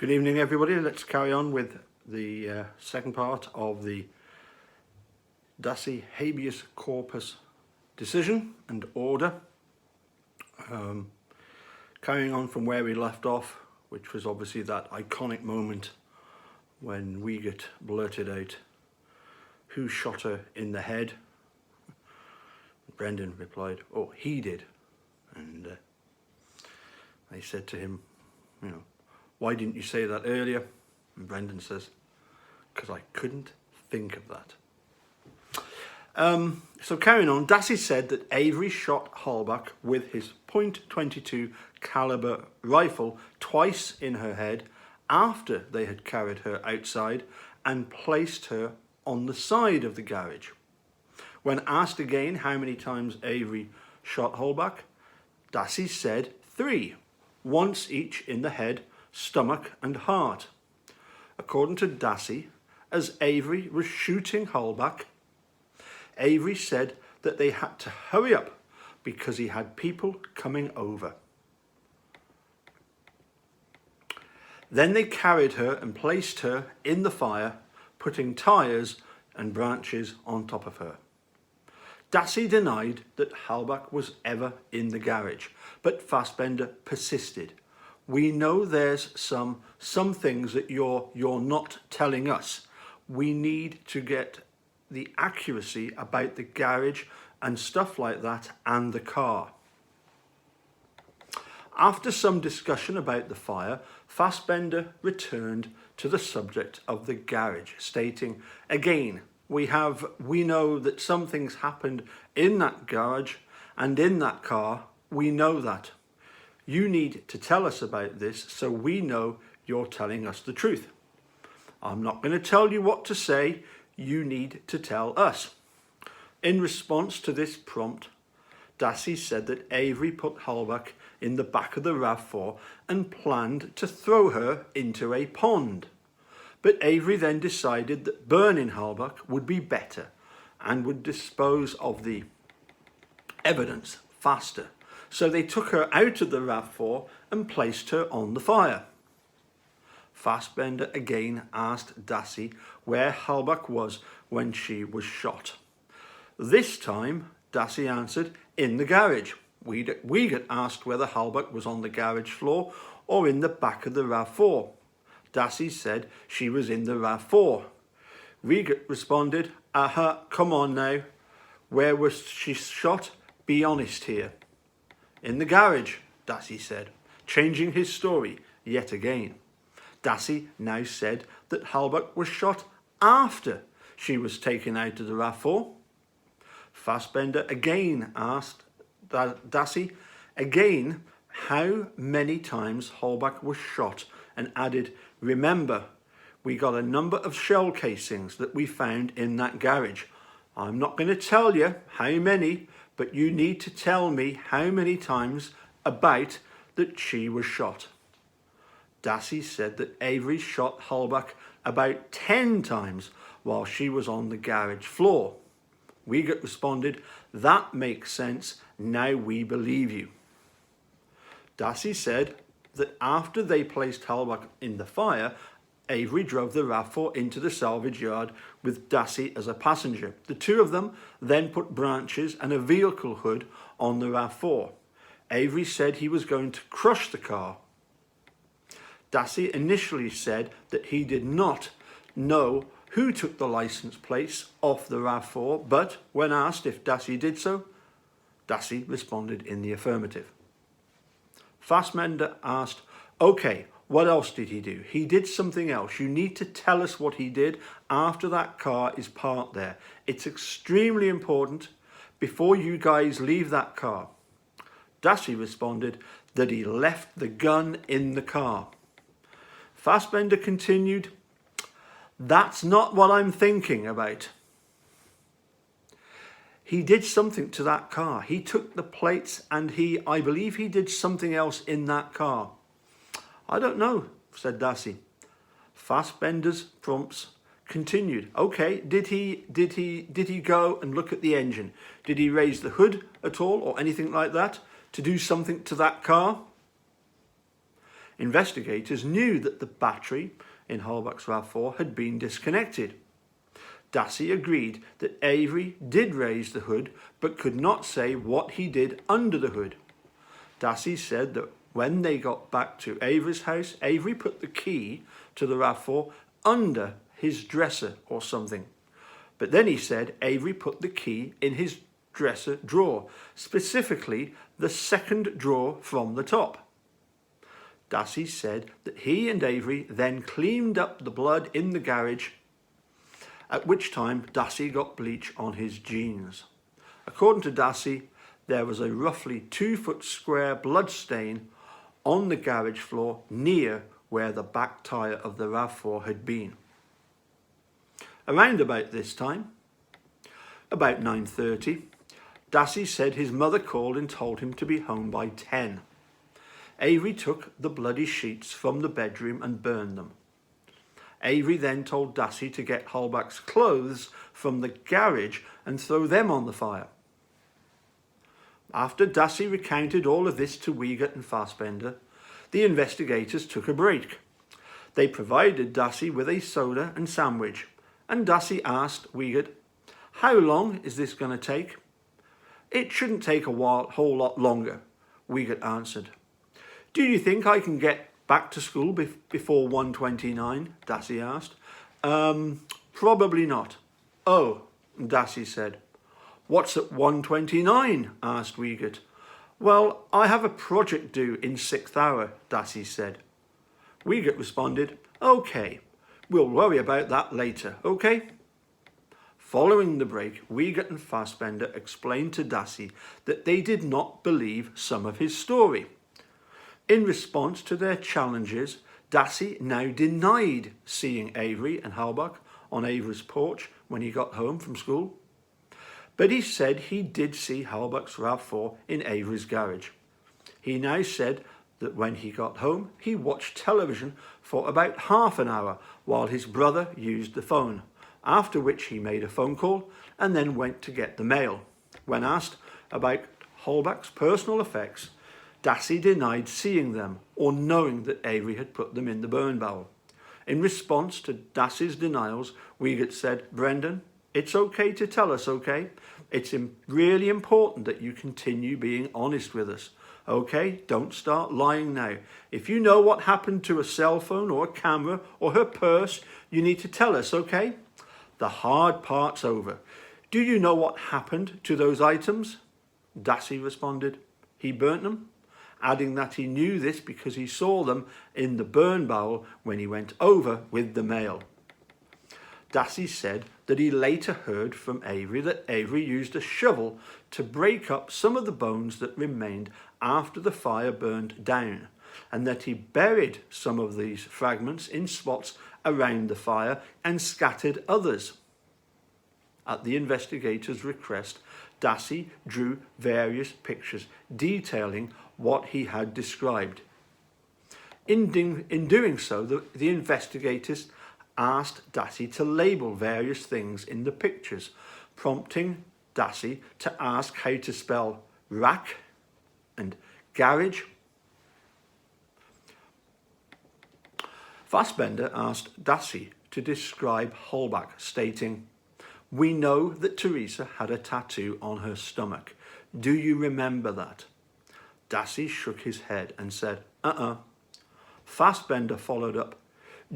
Good evening, everybody. Let's carry on with the second part of the Dassey habeas corpus decision and order. Carrying on from where we left off, which was obviously that iconic moment when Wiegert blurted out, "Who shot her in the head?" Brendan replied, "Oh, he did." And they said to him, "Why didn't you say that earlier?" And Brendan says, "Because I couldn't think of that." So carrying on, Dassey said that Avery shot Halbach with his .22 caliber rifle twice in her head after they had carried her outside and placed her on the side of the garage. When asked again how many times Avery shot Halbach, Dassey said 3, once each in the head, stomach and heart. According to Dassey, as Avery was shooting Halbach, Avery said that they had to hurry up because he had people coming over. Then they carried her and placed her in the fire, putting tyres and branches on top of her. Dassey denied that Halbach was ever in the garage, but Fassbender persisted. "We know there's some things that you're not telling us. We need to get the accuracy about the garage and stuff like that and the car." After some discussion about the fire, Fassbender returned to the subject of the garage, stating, "Again, we know that some things happened in that garage and in that car. We know that. You need to tell us about this so we know you're telling us the truth. I'm not going to tell you what to say. You need to tell us." In response to this prompt, Dassey said that Avery put Halbach in the back of the RAV4 and planned to throw her into a pond. But Avery then decided that burning Halbach would be better and would dispose of the evidence faster. So they took her out of the RAV4 and placed her on the fire. Fassbender again asked Dassey where Halbach was when she was shot. This time, Dassey answered, "In the garage." Wiegert asked whether Halbach was on the garage floor or in the back of the RAV4. Dassey said she was in the RAV4. Wiegert responded, "Come on now. Where was she shot? Be honest here." "In the garage," Dassey said, changing his story yet again. Dassey now said that Halbach was shot after she was taken out of the RAV4. Fassbender again asked Dassey again how many times Halbach was shot and added, "Remember, we got a number of shell casings that we found in that garage. I'm not going to tell you how many, but you need to tell me how many times about that she was shot." Dassey said that Avery shot Halbach about 10 times while she was on the garage floor. Wiegert responded, "That makes sense. Now we believe you." Dassey said that after they placed Halbach in the fire, Avery drove the RAV4 into the salvage yard with Dassey as a passenger. The two of them then put branches and a vehicle hood on the RAV4. Avery said he was going to crush the car. Dassey initially said that he did not know who took the license plates off the RAV4, but when asked if Dassey did so, Dassey responded in the affirmative. Fassbender asked, "Okay, what else did he do?" "He did something else. You need to tell us what he did after that car is parked there. It's extremely important before you guys leave that car." Dassey responded that he left the gun in the car. Fassbender continued, "That's not what I'm thinking about. He did something to that car. He took the plates and I believe he did something else in that car." "I don't know," said Dassey. Fassbender's prompts continued. "Okay, did he go and look at the engine? Did he raise the hood at all or anything like that to do something to that car?" Investigators knew that the battery in Halbach's RAV4 had been disconnected. Dassey agreed that Avery did raise the hood, but could not say what he did under the hood. Dassey said that when they got back to Avery's house, Avery put the key to the RAV4 under his dresser or something. But then he said Avery put the key in his dresser drawer, specifically the second drawer from the top. Dassey said that he and Avery then cleaned up the blood in the garage, at which time Dassey got bleach on his jeans. According to Dassey, there was a roughly 2-foot square blood stain on the garage floor near where the back tyre of the RAV4 had been. Around about this time, about 9:30, Dassey said his mother called and told him to be home by 10. Avery took the bloody sheets from the bedroom and burned them. Avery then told Dassey to get Halbach's clothes from the garage and throw them on the fire. After Dassey recounted all of this to Wiegert and Fassbender, the investigators took a break. They provided Dassey with a soda and sandwich, and Dassey asked Wiegert, "How long is this going to take?" "It shouldn't take a whole lot longer," Wiegert answered. "Do you think I can get back to school before 1:29? Dassey asked. Probably not." "Oh," Dassey said. "What's at 1:29? asked Wiegert. "Well, I have a project due in 6th hour, Dassey said. Wiegert responded, "Okay, we'll worry about that later, okay?" Following the break, Wiegert and Fassbender explained to Dassey that they did not believe some of his story. In response to their challenges, Dassey now denied seeing Avery and Halbach on Avery's porch when he got home from school. But he said he did see Halbach's RAV4 in Avery's garage. He now said that when he got home, he watched television for about half an hour while his brother used the phone, after which he made a phone call and then went to get the mail. When asked about Halbach's personal effects, Dassey denied seeing them or knowing that Avery had put them in the burn barrel. In response to Dassey's denials, Wiegert said, "Brendan, it's okay to tell us, okay? It's really important that you continue being honest with us. Okay, don't start lying now. If you know what happened to a cell phone or a camera or her purse, you need to tell us, okay? The hard part's over. Do you know what happened to those items?" Dassey responded, "He burnt them," adding that he knew this because he saw them in the burn barrel when he went over with the mail. Dassey said that he later heard from Avery that Avery used a shovel to break up some of the bones that remained after the fire burned down, and that he buried some of these fragments in spots around the fire and scattered others. At the investigators' request, Dassey drew various pictures detailing what he had described. In doing so, the investigators asked Dassey to label various things in the pictures, prompting Dassey to ask how to spell rack and garage. Fassbender asked Dassey to describe Halbach, stating, "We know that Teresa had a tattoo on her stomach. Do you remember that?" Dassey shook his head and said, Fassbender followed up,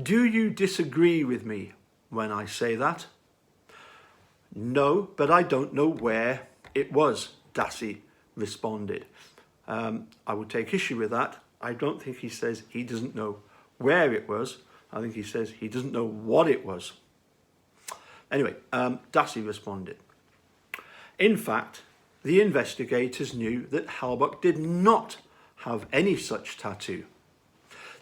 "Do you disagree with me when I say that?" "No, but I don't know where it was," Dassey responded. I would take issue with that. I don't think he says he doesn't know where it was. I think he says he doesn't know what it was. Anyway, Dassey responded, "In fact, the investigators knew that Halbach did not have any such tattoo.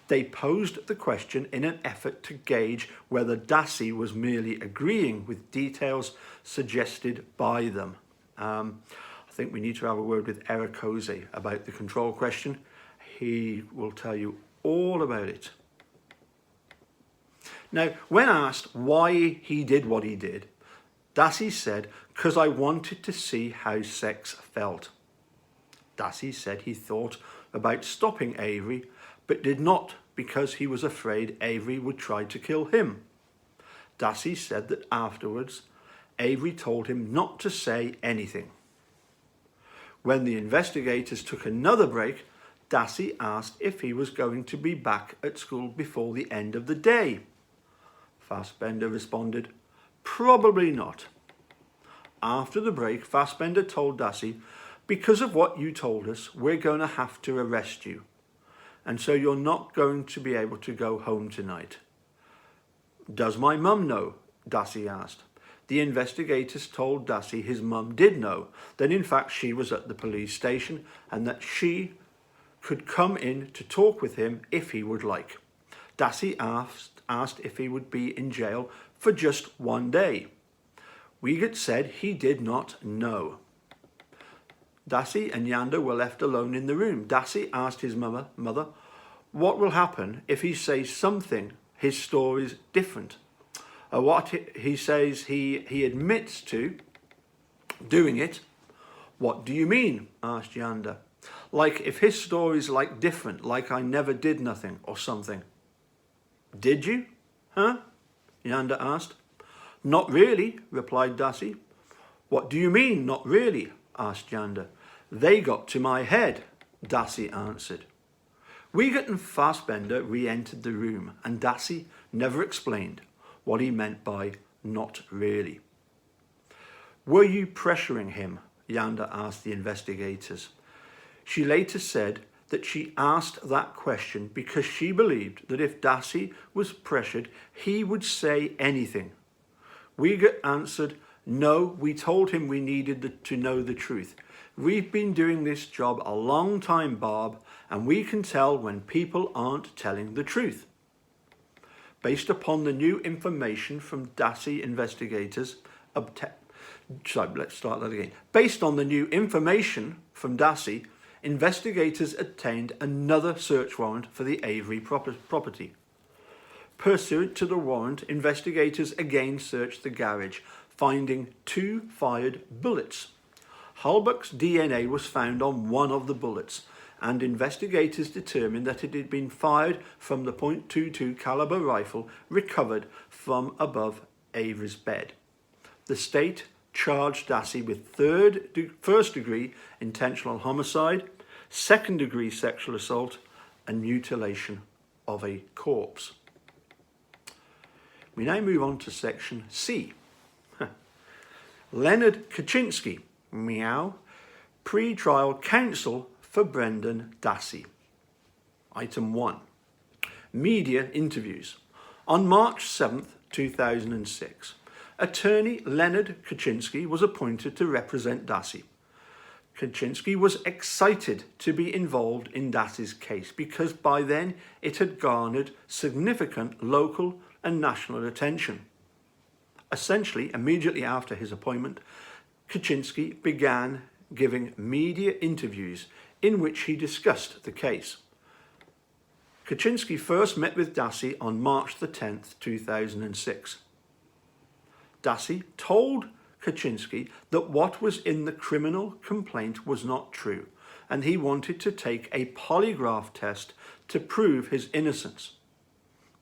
They posed the question in an effort to gauge whether Dassey was merely agreeing with details suggested by them." I think we need to have a word with Eric Jose about the control question. He will tell you all about it. Now, when asked why he did what he did, Dassey said, "Because I wanted to see how sex felt." Dassey said he thought about stopping Avery, but did not because he was afraid Avery would try to kill him. Dassey said that afterwards, Avery told him not to say anything. When the investigators took another break, Dassey asked if he was going to be back at school before the end of the day. Fassbender responded, "Probably not." After the break, Fassbender told Dassey, "Because of what you told us, we're going to have to arrest you. And so you're not going to be able to go home tonight." "Does my mum know?" Dassey asked. The investigators told Dassey his mum did know, that in fact she was at the police station and that she could come in to talk with him if he would like. Dassey asked if he would be in jail for just one day. Wiegert said he did not know. Dassey and Yanda were left alone in the room. Dassey asked his mother, what will happen if he says something, his story's different? What he says he admits to doing it. "What do you mean?" asked Yanda. "Like if his story's like different, like I never did nothing or something." "Did you? Huh?" Yanda asked. "Not really," replied Dassey. "What do you mean, not really?" asked Yanda. "They got to my head," Dassey answered. Wiegert and Fassbender re-entered the room, and Dassey never explained what he meant by "not really." "Were you pressuring him?" Yanda asked the investigators. She later said that she asked that question because she believed that if Dassey was pressured, he would say anything. Wiegert answered, "No, we told him we needed to know the truth. We've been doing this job a long time, Barb, and we can tell when people aren't telling the truth." Based upon the new information from Dassey investigators, Based on the new information from Dassey, investigators obtained another search warrant for the Avery property. Pursuant to the warrant, investigators again searched the garage, finding 2 fired bullets. Halbach's DNA was found on one of the bullets, and investigators determined that it had been fired from the .22 caliber rifle recovered from above Avery's bed. The state charged Dassey with first-degree intentional homicide, second-degree sexual assault, and mutilation of a corpse. We now move on to section C. Leonard Kaczynski, meow, pre-trial counsel for Brendan Dassey. Item 1. Media interviews. On March 7th, 2006, attorney Leonard Kaczynski was appointed to represent Dassey. Kaczynski was excited to be involved in Dassey's case because by then it had garnered significant local and national attention. Essentially, immediately after his appointment, Kaczynski began giving media interviews in which he discussed the case. Kaczynski first met with Dassey on March the 10th, 2006. Dassey told Kaczynski that what was in the criminal complaint was not true, and he wanted to take a polygraph test to prove his innocence.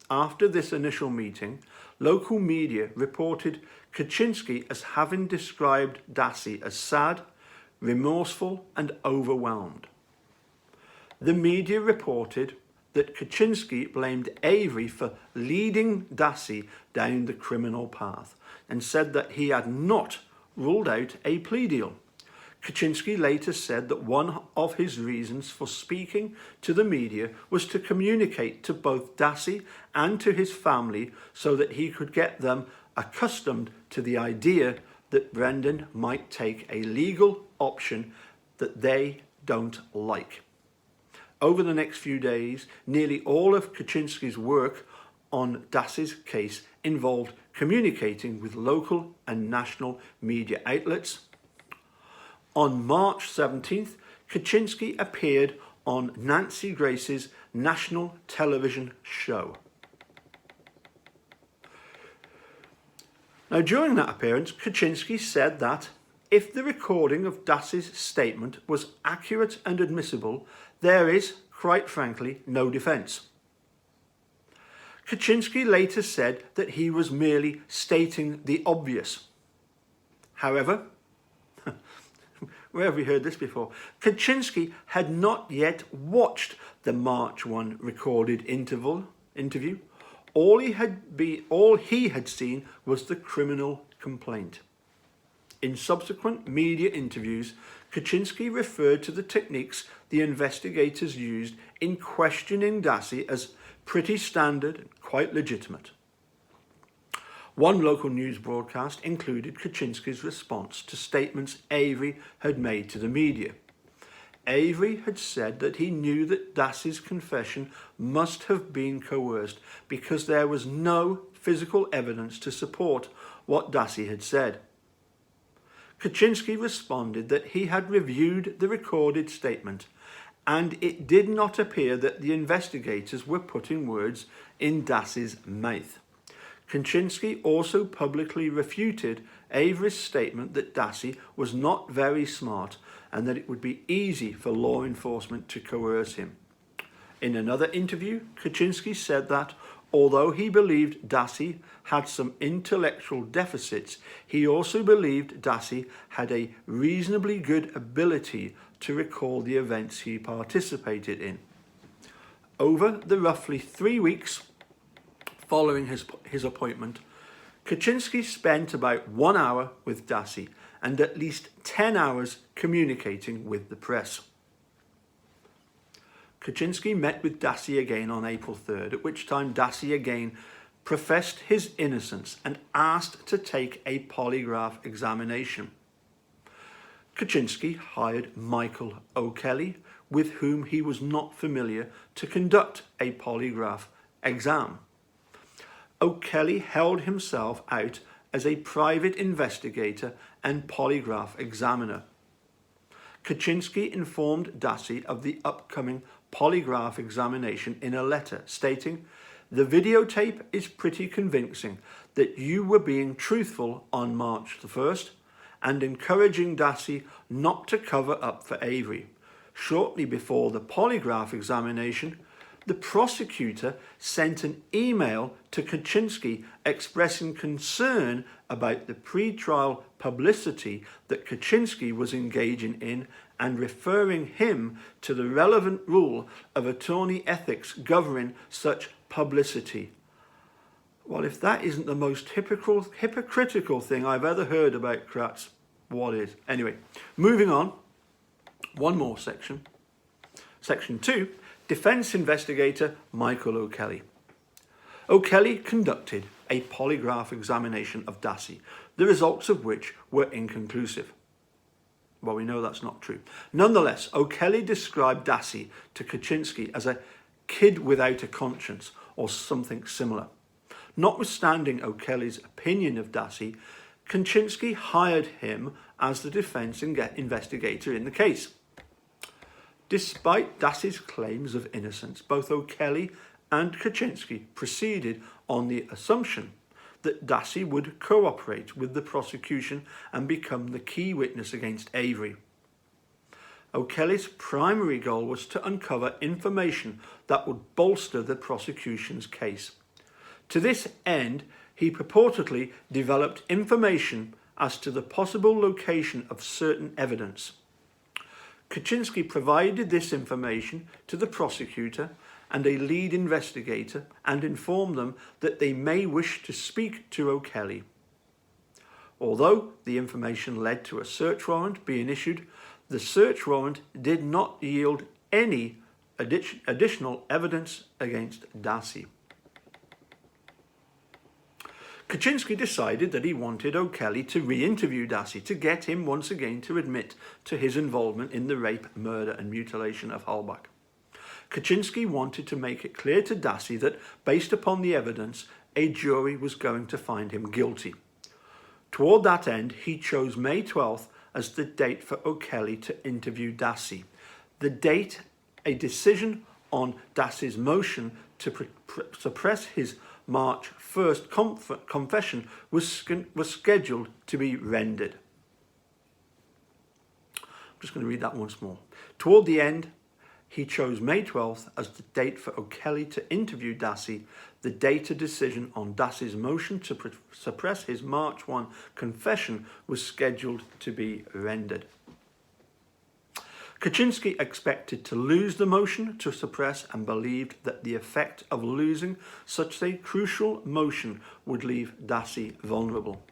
After this initial meeting, local media reported Kaczynski as having described Dassey as sad, remorseful, and overwhelmed. The media reported that Kaczynski blamed Avery for leading Dassey down the criminal path and said that he had not ruled out a plea deal. Kaczynski later said that one of his reasons for speaking to the media was to communicate to both Dassey and to his family so that he could get them accustomed to the idea that Brendan might take a legal option that they don't like. Over the next few days, nearly all of Kaczynski's work on Dassey's case involved communicating with local and national media outlets. On March 17th, Kaczynski appeared on Nancy Grace's national television show. Now, during that appearance, Kaczynski said that if the recording of Dassey's statement was accurate and admissible, there is, quite frankly, no defence. Kaczynski later said that he was merely stating the obvious. However, where have we heard this before? Kaczynski had not yet watched the March 1 recorded interview. All he had seen was the criminal complaint. In subsequent media interviews, Kaczynski referred to the techniques the investigators used in questioning Dassey as pretty standard and quite legitimate. One local news broadcast included Kaczynski's response to statements Avery had made to the media. Avery had said that he knew that Dassey's confession must have been coerced because there was no physical evidence to support what Dassey had said. Kaczynski responded that he had reviewed the recorded statement and it did not appear that the investigators were putting words in Dassey's mouth. Kaczynski also publicly refuted Avery's statement that Dassey was not very smart and that it would be easy for law enforcement to coerce him. In another interview, Kaczynski said that although he believed Dassey had some intellectual deficits, he also believed Dassey had a reasonably good ability to recall the events he participated in. Over the roughly 3 weeks following his appointment, Kaczynski spent about 1 hour with Dassey and at least 10 hours communicating with the press. Kaczynski met with Dassey again on April 3rd, at which time Dassey again professed his innocence and asked to take a polygraph examination. Kaczynski hired Michael O'Kelly, with whom he was not familiar, to conduct a polygraph exam. O'Kelly held himself out as a private investigator and polygraph examiner. Kaczynski informed Dassey of the upcoming polygraph examination in a letter, stating, "The videotape is pretty convincing that you were being truthful on March the 1st and encouraging Dassey not to cover up for Avery. Shortly before the polygraph examination, the prosecutor sent an email to Kaczynski expressing concern about the pre-trial publicity that Kaczynski was engaging in and referring him to the relevant rule of attorney ethics governing such publicity." Well, if that isn't the most hypocritical thing I've ever heard about Kratz, what is? Anyway, moving on. One more section. Section 2. Defence investigator Michael O'Kelly. O'Kelly conducted a polygraph examination of Dassey, the results of which were inconclusive. Well, we know that's not true. Nonetheless, O'Kelly described Dassey to Kaczynski as a kid without a conscience or something similar. Notwithstanding O'Kelly's opinion of Dassey, Kaczynski hired him as the defence investigator in the case. Despite Dassey's claims of innocence, both O'Kelly and Kaczynski proceeded on the assumption that Dassey would cooperate with the prosecution and become the key witness against Avery. O'Kelly's primary goal was to uncover information that would bolster the prosecution's case. To this end, he purportedly developed information as to the possible location of certain evidence. Kaczynski provided this information to the prosecutor and a lead investigator and informed them that they may wish to speak to O'Kelly. Although the information led to a search warrant being issued, the search warrant did not yield any additional evidence against Dassey. Kaczynski decided that he wanted O'Kelly to re-interview Dassey to get him once again to admit to his involvement in the rape, murder and mutilation of Halbach. Kaczynski wanted to make it clear to Dassey that, based upon the evidence, a jury was going to find him guilty. Toward that end, he chose May 12th as the date for O'Kelly to interview Dassey. The date a decision on Dassey's motion to suppress his March 1st confession was scheduled to be rendered. I'm just going to read that once more. Toward the end, He chose May 12th as the date for O'Kelly to interview Dassey. The date of decision on Dassey's motion to suppress his March 1 confession was scheduled to be rendered. Kaczynski expected to lose the motion to suppress and believed that the effect of losing such a crucial motion would leave Dassey vulnerable.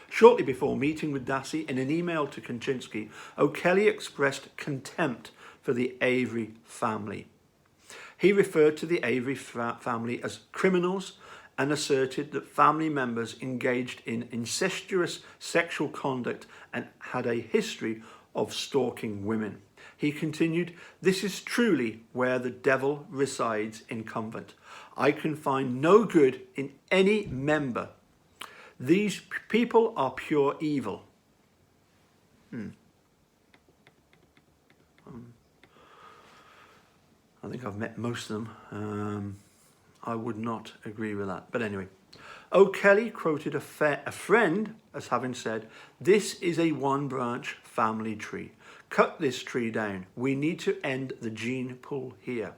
Shortly before meeting with Dassey, in an email to Kaczynski, O'Kelly expressed contempt for the Avery family. He referred to the Avery family as criminals and asserted that family members engaged in incestuous sexual conduct and had a history of stalking women. He continued, "This is truly where the devil resides in convent. I can find no good in any member. These people are pure evil." I think I've met most of them. I would not agree with that. But anyway, O'Kelly quoted a friend as having said, "This is a one-branch family tree. Cut this tree down. We need to end the gene pool here."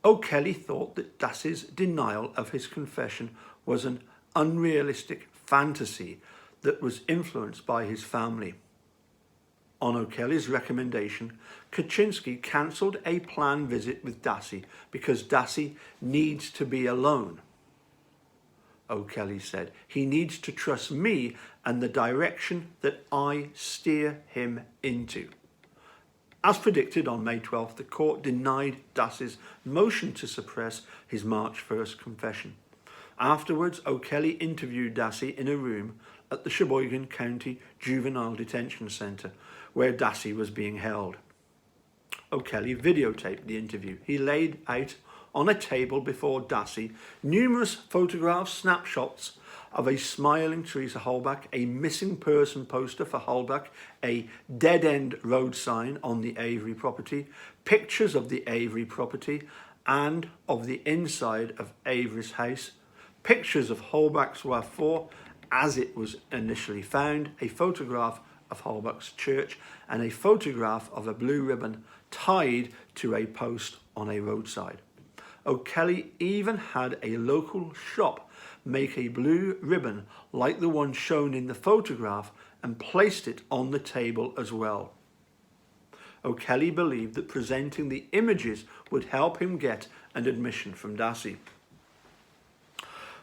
O'Kelly thought that Dassey's denial of his confession was an unrealistic fantasy that was influenced by his family. On O'Kelly's recommendation, Kaczynski cancelled a planned visit with Dassey because Dassey needs to be alone. O'Kelly said, "He needs to trust me and the direction that I steer him into." As predicted, on May 12th, the court denied Dassey's motion to suppress his March 1st confession. Afterwards, O'Kelly interviewed Dassey in a room at the Sheboygan County Juvenile Detention Centre, where Dassey was being held. O'Kelly videotaped the interview. He laid out on a table before Dassey numerous photographs, snapshots of a smiling Teresa Halbach, a missing person poster for Halbach, a dead-end road sign on the Avery property, pictures of the Avery property and of the inside of Avery's house, pictures of Halbach's wharf as it was initially found, a photograph of Halbach's church, and a photograph of a blue ribbon tied to a post on a roadside. O'Kelly even had a local shop make a blue ribbon like the one shown in the photograph and placed it on the table as well. O'Kelly believed that presenting the images would help him get an admission from Dassey.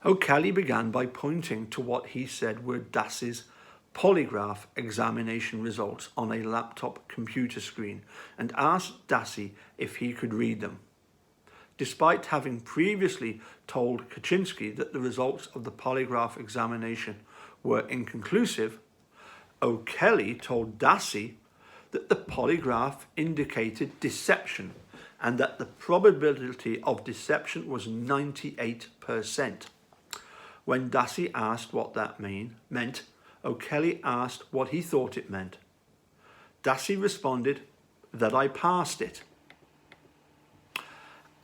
O'Kelly began by pointing to what he said were Dassey's polygraph examination results on a laptop computer screen and asked Dassey if he could read them. Despite having previously told Kaczynski that the results of the polygraph examination were inconclusive, O'Kelly told Dassey that the polygraph indicated deception and that the probability of deception was 98%. When Dassey asked what that meant, O'Kelly asked what he thought it meant. Dassey responded that I passed it.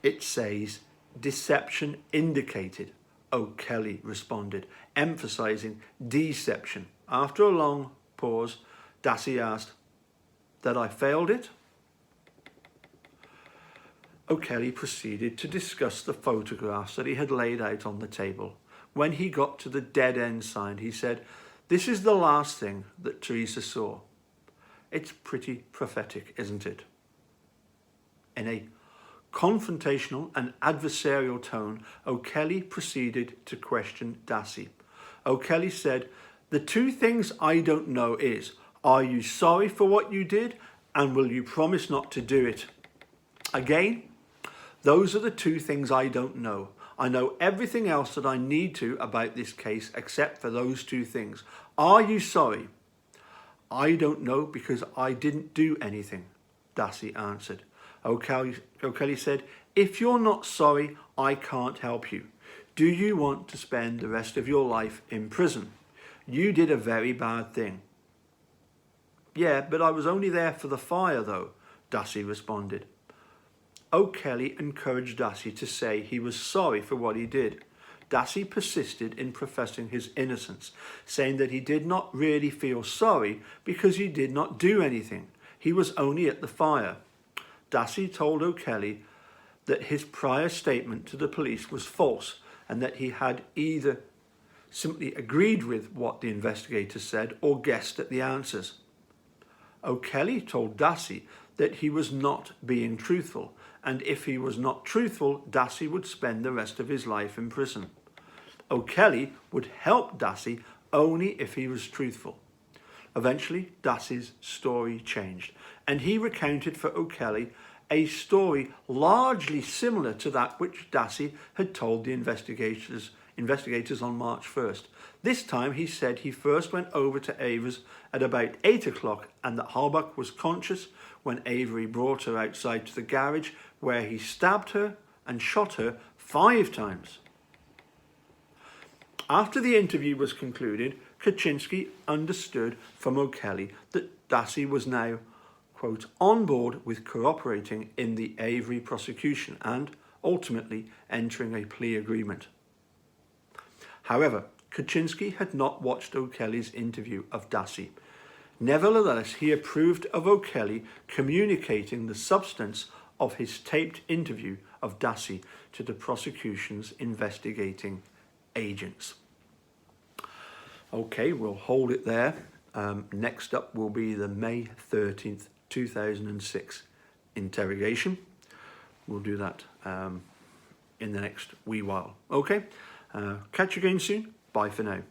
It says deception indicated, O'Kelly responded, emphasizing deception. After a long pause, Dassey asked that I failed it. O'Kelly proceeded to discuss the photographs that he had laid out on the table. When he got to the dead end sign, he said, "This is the last thing that Teresa saw." It's pretty prophetic, isn't it? In a confrontational and adversarial tone, O'Kelly proceeded to question Dassey. O'Kelly said, "The two things I don't know is, are you sorry for what you did and will you promise not to do it again? Those are the two things I don't know. I know everything else that I need to about this case except for those two things. Are you sorry?" "I don't know because I didn't do anything," Dassey answered. O'Kelly said, "If you're not sorry, I can't help you. Do you want to spend the rest of your life in prison? You did a very bad thing." "Yeah, but I was only there for the fire though," Dassey responded. O'Kelly encouraged Dassey to say he was sorry for what he did. Dassey persisted in professing his innocence, saying that he did not really feel sorry because he did not do anything. He was only at the fire. Dassey told O'Kelly that his prior statement to the police was false and that he had either simply agreed with what the investigators said or guessed at the answers. O'Kelly told Dassey that he was not being truthful, and if he was not truthful, Dassey would spend the rest of his life in prison. O'Kelly would help Dassey only if he was truthful. Eventually, Dassey's story changed, and he recounted for O'Kelly a story largely similar to that which Dassey had told the investigators on March 1st. This time he said he first went over to Ava's at about 8 o'clock and that Halbach was conscious when Avery brought her outside to the garage, where he stabbed her and shot her 5 times. After the interview was concluded, Kaczynski understood from O'Kelly that Dassey was now, quote, on board with cooperating in the Avery prosecution and ultimately entering a plea agreement. However, Kaczynski had not watched O'Kelly's interview of Dassey. Nevertheless, he approved of O'Kelly communicating the substance of his taped interview of Dassey to the prosecution's investigating agents. Okay, we'll hold it there. Next up will be the May 13th, 2006 interrogation. We'll do that in the next wee while. Okay, catch you again soon. Bye for now.